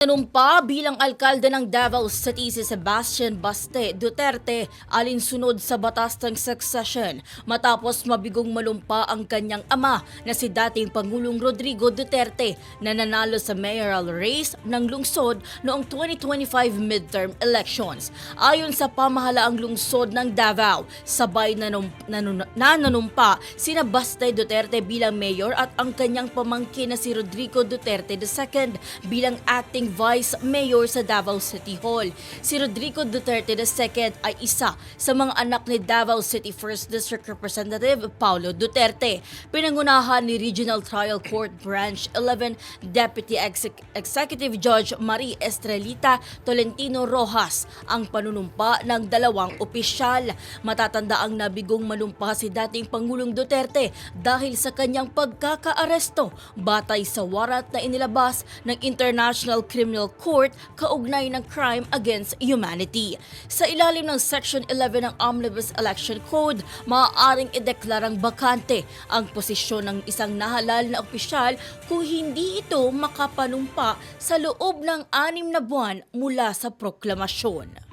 Nanumpa bilang alkalde ng Davao City si Sebastian Baste Duterte alinsunod sa batas ng succession matapos mabigong malumpa ang kanyang ama na si dating Pangulong Rodrigo Duterte na nanalo sa mayoral race ng lungsod noong 2025 midterm elections. Ayon sa pamahalaang lungsod ng Davao, sabay nanumpa sina Baste Duterte bilang mayor at ang kanyang pamangkin na si Rodrigo Duterte II bilang acting Vice Mayor sa Davao City Hall. Si Rodrigo Duterte II ay isa sa mga anak ni Davao City 1st District Representative Paulo Duterte. Pinangunahan ni Regional Trial Court Branch 11 Deputy Executive Judge Marie Estrelita Tolentino Rojas ang panunumpa ng dalawang opisyal. Matatandaang nabigong manumpa si dating Pangulong Duterte dahil sa kanyang pagkakaaresto batay sa warat na inilabas ng International Criminal Court kaugnay ng crime against humanity. Sa ilalim ng Section 11 ng Omnibus Election Code, maaaring ideklarang bakante ang posisyon ng isang nahalal na opisyal kung hindi ito makapanumpa sa loob ng 6 na buwan mula sa proklamasyon.